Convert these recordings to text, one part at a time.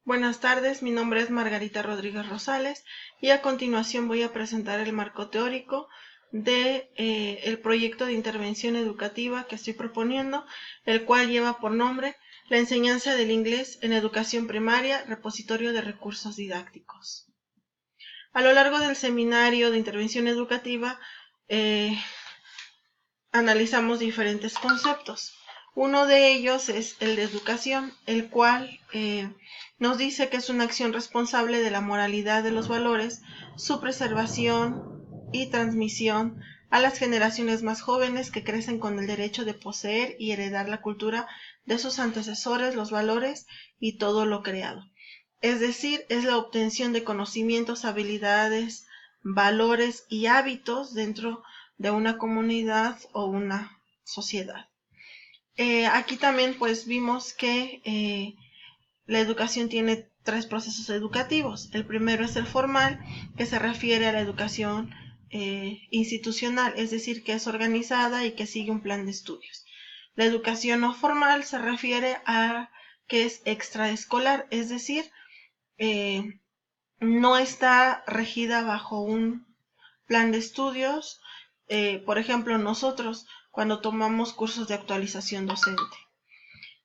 Buenas tardes, mi nombre es Margarita Rodríguez Rosales y a continuación voy a presentar el marco teórico de el proyecto de intervención educativa que estoy proponiendo, el cual lleva por nombre La enseñanza del inglés en educación primaria, repositorio de recursos didácticos. A lo largo del seminario de intervención educativa analizamos diferentes conceptos. Uno de ellos es el de educación, el cual nos dice que es una acción responsable de la moralidad de los valores, su preservación y transmisión a las generaciones más jóvenes que crecen con el derecho de poseer y heredar la cultura de sus antecesores, los valores y todo lo creado. Es decir, es la obtención de conocimientos, habilidades, valores y hábitos dentro de una comunidad o una sociedad. Aquí también pues vimos que la educación tiene tres procesos educativos. El primero es el formal, que se refiere a la educación institucional, es decir, que es organizada y que sigue un plan de estudios. La educación no formal se refiere a que es extraescolar, es decir, no está regida bajo un plan de estudios. Por ejemplo, nosotros cuando tomamos cursos de actualización docente.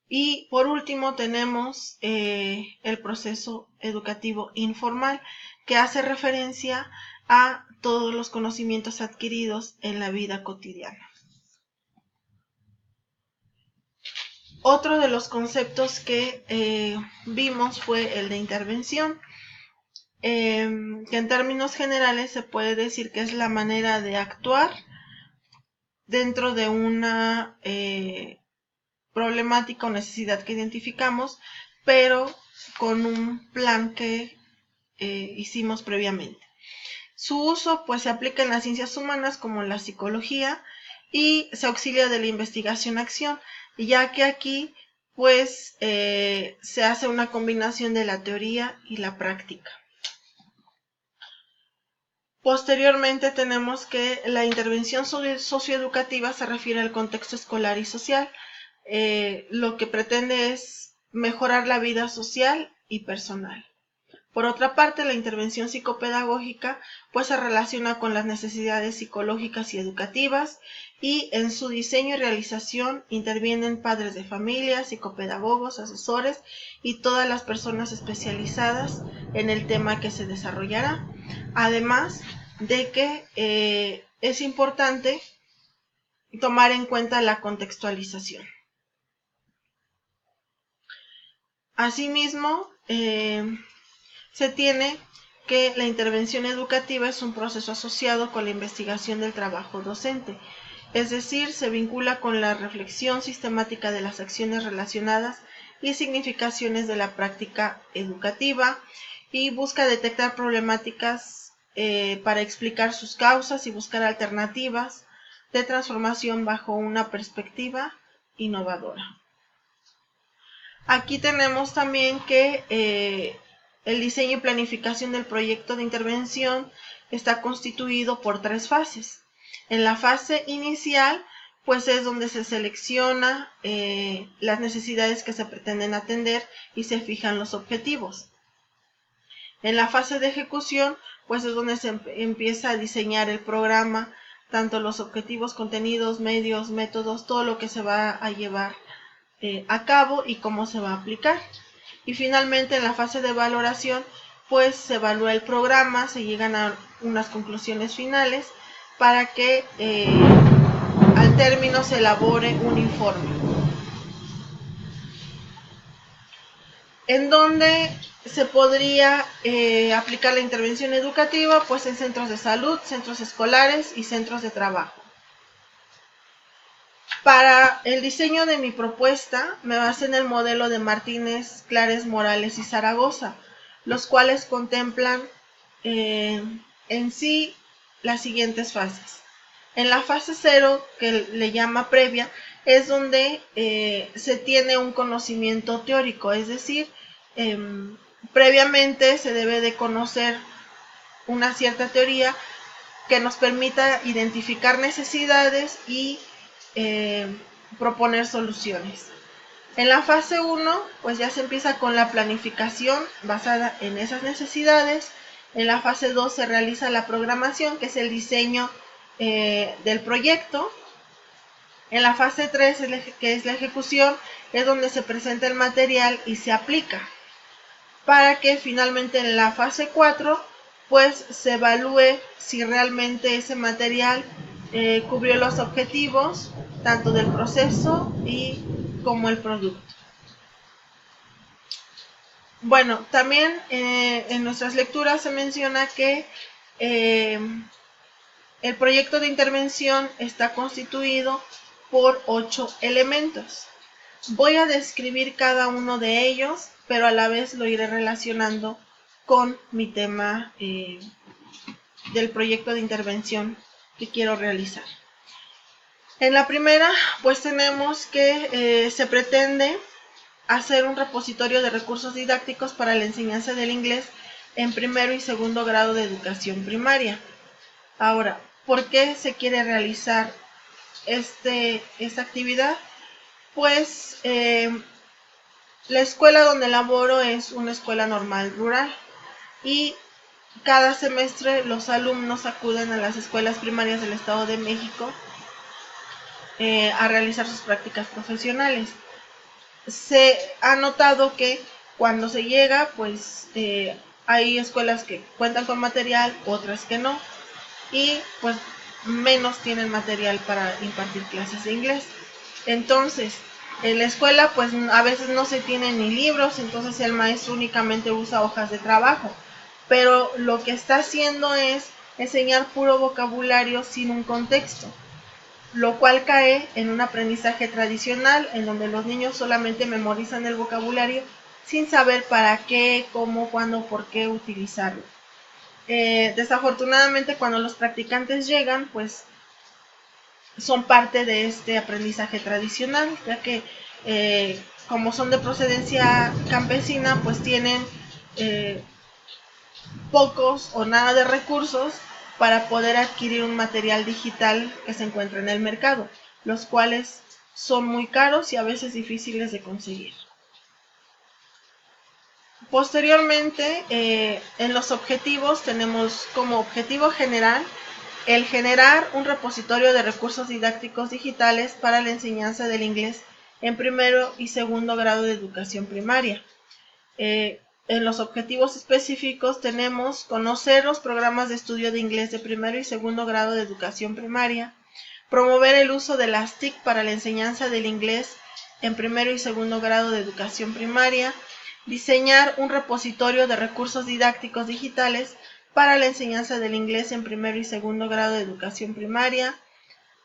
Y por último tenemos el proceso educativo informal, que hace referencia a todos los conocimientos adquiridos en la vida cotidiana. Otro de los conceptos que vimos fue el de intervención, que en términos generales se puede decir que es la manera de actuar dentro de una problemática o necesidad que identificamos, pero con un plan que hicimos previamente. Su uso pues se aplica en las ciencias humanas como en la psicología y se auxilia de la investigación-acción, ya que aquí pues se hace una combinación de la teoría y la práctica. Posteriormente tenemos que la intervención socioeducativa se refiere al contexto escolar y social. Lo que pretende es mejorar la vida social y personal. Por otra parte, la intervención psicopedagógica pues se relaciona con las necesidades psicológicas y educativas, y en su diseño y realización intervienen padres de familia, psicopedagogos, asesores y todas las personas especializadas en el tema que se desarrollará. Además de que es importante tomar en cuenta la contextualización. Asimismo, se tiene que la intervención educativa es un proceso asociado con la investigación del trabajo docente, es decir, se vincula con la reflexión sistemática de las acciones relacionadas y significaciones de la práctica educativa, y busca detectar problemáticas para explicar sus causas y buscar alternativas de transformación bajo una perspectiva innovadora. Aquí tenemos también que el diseño y planificación del proyecto de intervención está constituido por tres fases. En la fase inicial, pues es donde se selecciona las necesidades que se pretenden atender y se fijan los objetivos. En la fase de ejecución, pues es donde se empieza a diseñar el programa, tanto los objetivos, contenidos, medios, métodos, todo lo que se va a llevar a cabo y cómo se va a aplicar. Y finalmente en la fase de valoración pues se evalúa el programa, se llegan a unas conclusiones finales para que al término se elabore un informe. ¿En dónde se podría aplicar la intervención educativa? Pues en centros de salud, centros escolares y centros de trabajo. Para el diseño de mi propuesta me basé en el modelo de Martínez, Clares, Morales y Zaragoza, los cuales contemplan en sí las siguientes fases. En la fase 0, que le llama previa, es donde se tiene un conocimiento teórico, es decir, previamente se debe de conocer una cierta teoría que nos permita identificar necesidades y proponer soluciones. En la fase 1, pues ya se empieza con la planificación basada en esas necesidades. En la fase 2 se realiza la programación, que es el diseño del proyecto. En la fase 3, que es la ejecución, es donde se presenta el material y se aplica, para que finalmente en la fase 4 pues se evalúe si realmente ese material cubrió los objetivos tanto del proceso y como el producto. Bueno, también en nuestras lecturas se menciona que el proyecto de intervención está constituido por 8 elementos. Voy a describir cada uno de ellos, pero a la vez lo iré relacionando con mi tema del proyecto de intervención que quiero realizar. En la primera, pues tenemos que se pretende hacer un repositorio de recursos didácticos para la enseñanza del inglés en primero y segundo grado de educación primaria. Ahora, ¿por qué se quiere realizar esta actividad? Pues la escuela donde laboro es una escuela normal rural y cada semestre los alumnos acuden a las escuelas primarias del Estado de México a realizar sus prácticas profesionales. Se ha notado que cuando se llega, pues hay escuelas que cuentan con material, otras que no, y pues menos tienen material para impartir clases de inglés. Entonces, en la escuela pues a veces no se tienen ni libros, entonces el maestro únicamente usa hojas de trabajo, pero lo que está haciendo es enseñar puro vocabulario sin un contexto, lo cual cae en un aprendizaje tradicional en donde los niños solamente memorizan el vocabulario sin saber para qué, cómo, cuándo, por qué utilizarlo. Desafortunadamente cuando los practicantes llegan, pues son parte de este aprendizaje tradicional, ya que como son de procedencia campesina, pues tienen pocos o nada de recursos para poder adquirir un material digital que se encuentra en el mercado, los cuales son muy caros y a veces difíciles de conseguir. Posteriormente, en los objetivos tenemos como objetivo general el generar un repositorio de recursos didácticos digitales para la enseñanza del inglés en primero y segundo grado de educación primaria. En los objetivos específicos tenemos conocer los programas de estudio de inglés de primero y segundo grado de educación primaria, promover el uso de las TIC para la enseñanza del inglés en primero y segundo grado de educación primaria, diseñar un repositorio de recursos didácticos digitales para la enseñanza del inglés en primero y segundo grado de educación primaria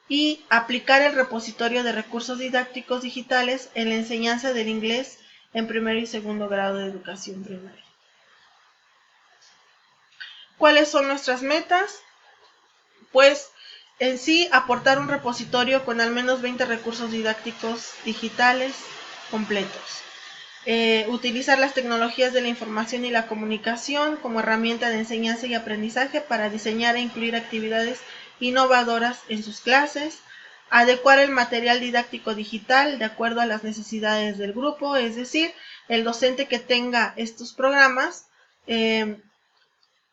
y aplicar el repositorio de recursos didácticos digitales en la enseñanza del inglés en primero y segundo grado de educación primaria. ¿Cuáles son nuestras metas? Pues en sí aportar un repositorio con al menos 20 recursos didácticos digitales completos. Utilizar las tecnologías de la información y la comunicación como herramienta de enseñanza y aprendizaje para diseñar e incluir actividades innovadoras en sus clases, adecuar el material didáctico digital de acuerdo a las necesidades del grupo, es decir, el docente que tenga estos programas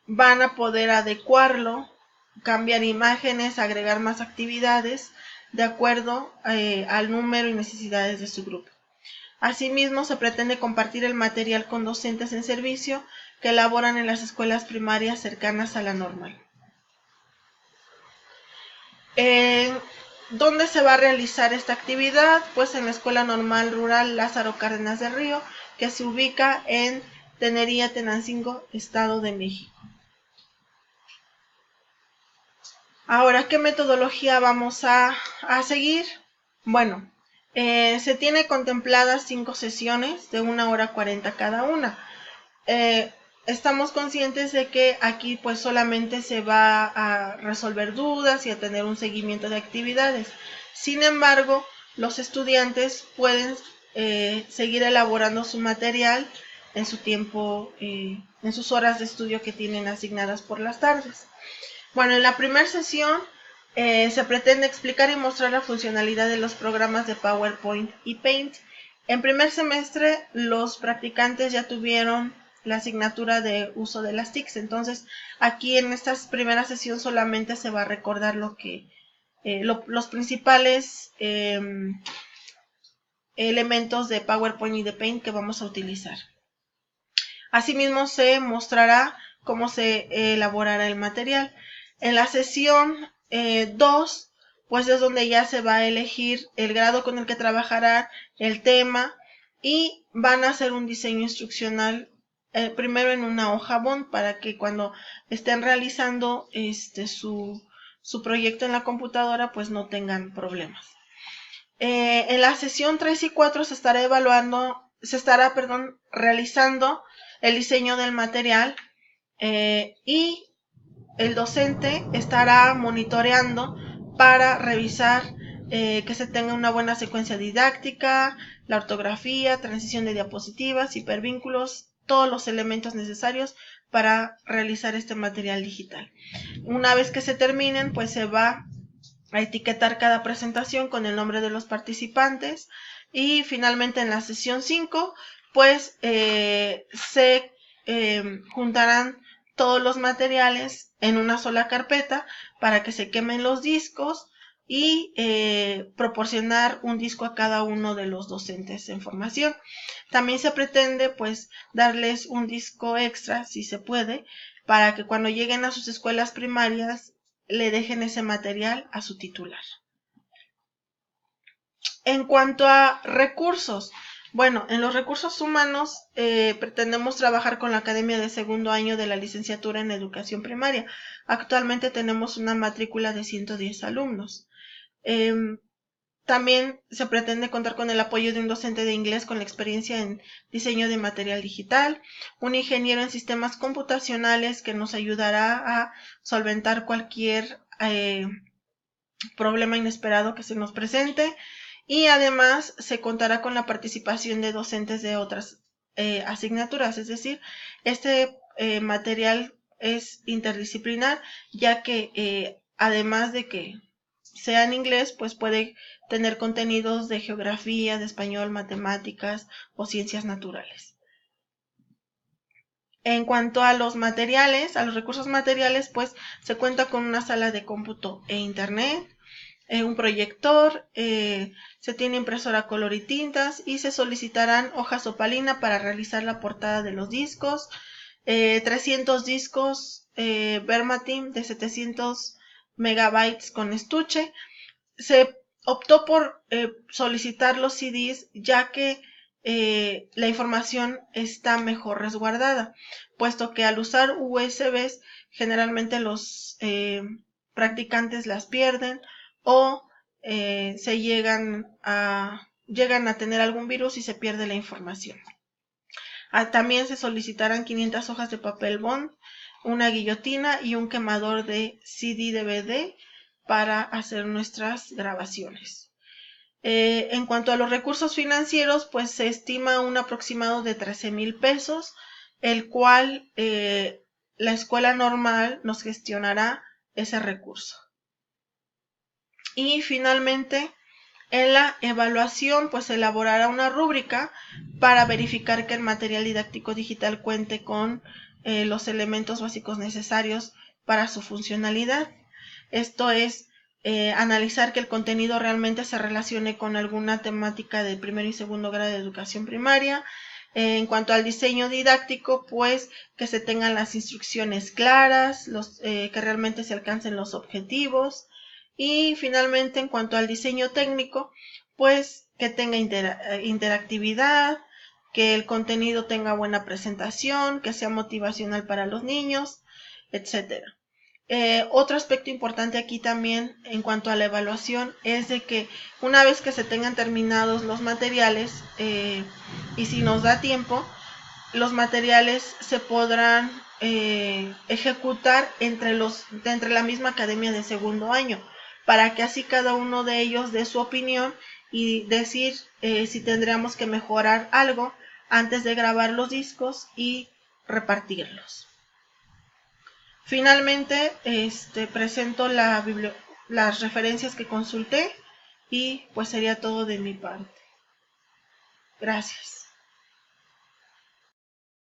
van a poder adecuarlo, cambiar imágenes, agregar más actividades de acuerdo al número y necesidades de su grupo. Asimismo, se pretende compartir el material con docentes en servicio que laboran en las escuelas primarias cercanas a la normal. ¿Dónde se va a realizar esta actividad? Pues en la Escuela Normal Rural Lázaro Cárdenas del Río, que se ubica en Tenería, Tenancingo, Estado de México. Ahora, ¿qué metodología vamos a seguir? Bueno, se tiene contempladas 5 sesiones de 1 hora 40 cada una. Estamos conscientes de que aquí pues solamente se va a resolver dudas y a tener un seguimiento de actividades. Sin embargo, los estudiantes pueden seguir elaborando su material en su tiempo, en sus horas de estudio que tienen asignadas por las tardes. Bueno, en la primera sesión se pretende explicar y mostrar la funcionalidad de los programas de PowerPoint y Paint En primer semestre los practicantes ya tuvieron la asignatura de uso de las TICs, entonces aquí en esta primera sesión solamente se va a recordar los principales elementos de PowerPoint y de Paint que vamos a utilizar. Asimismo se mostrará cómo se elaborará el material. En la sesión 2, pues es donde ya se va a elegir el grado con el que trabajará, el tema, y van a hacer un diseño instruccional primero en una hoja bond para que cuando estén realizando su proyecto en la computadora pues no tengan problemas. En la sesión 3 y 4 se estará realizando el diseño del material y el docente estará monitoreando para revisar que se tenga una buena secuencia didáctica, la ortografía, transición de diapositivas, hipervínculos, todos los elementos necesarios para realizar este material digital. Una vez que se terminen, pues se va a etiquetar cada presentación con el nombre de los participantes y finalmente en la sesión 5 pues se juntarán todos los materiales en una sola carpeta para que se quemen los discos y proporcionar un disco a cada uno de los docentes en formación. También se pretende pues darles un disco extra si se puede para que cuando lleguen a sus escuelas primarias le dejen ese material a su titular. En cuanto a recursos, bueno, en los recursos humanos pretendemos trabajar con la Academia de segundo año de la licenciatura en educación primaria. Actualmente tenemos una matrícula de 110 alumnos. También se pretende contar con el apoyo de un docente de inglés con la experiencia en diseño de material digital, un ingeniero en sistemas computacionales que nos ayudará a solventar cualquier problema inesperado que se nos presente, y además se contará con la participación de docentes de otras asignaturas, es decir, este material es interdisciplinar, ya que además de que sea en inglés, pues puede tener contenidos de geografía, de español, matemáticas o ciencias naturales. En cuanto a los materiales, a los recursos materiales, pues se cuenta con una sala de cómputo e internet, un proyector, se tiene impresora color y tintas y se solicitarán hojas opalina para realizar la portada de los discos, 300 discos Verbatim de 700 megabytes con estuche. Se optó por solicitar los CDs ya que la información está mejor resguardada, puesto que al usar USBs generalmente los practicantes las pierden o se llegan a tener algún virus y se pierde la información. También se solicitarán 500 hojas de papel bond, una guillotina y un quemador de CD-DVD para hacer nuestras grabaciones. En cuanto a los recursos financieros, pues se estima un aproximado de 13,000 pesos, el cual la escuela normal nos gestionará ese recurso. Y finalmente, en la evaluación, pues se elaborará una rúbrica para verificar que el material didáctico digital cuente con los elementos básicos necesarios para su funcionalidad. Esto es analizar que el contenido realmente se relacione con alguna temática de primer y segundo grado de educación primaria. En cuanto al diseño didáctico, pues que se tengan las instrucciones claras, que realmente se alcancen los objetivos. Y finalmente, en cuanto al diseño técnico, pues que tenga interactividad, que el contenido tenga buena presentación, que sea motivacional para los niños, etc. Otro aspecto importante aquí también en cuanto a la evaluación es de que una vez que se tengan terminados los materiales y si nos da tiempo, los materiales se podrán ejecutar entre la misma academia de segundo año, para que así cada uno de ellos dé su opinión y decir si tendríamos que mejorar algo antes de grabar los discos y repartirlos. Finalmente, presento las referencias que consulté y pues sería todo de mi parte. Gracias.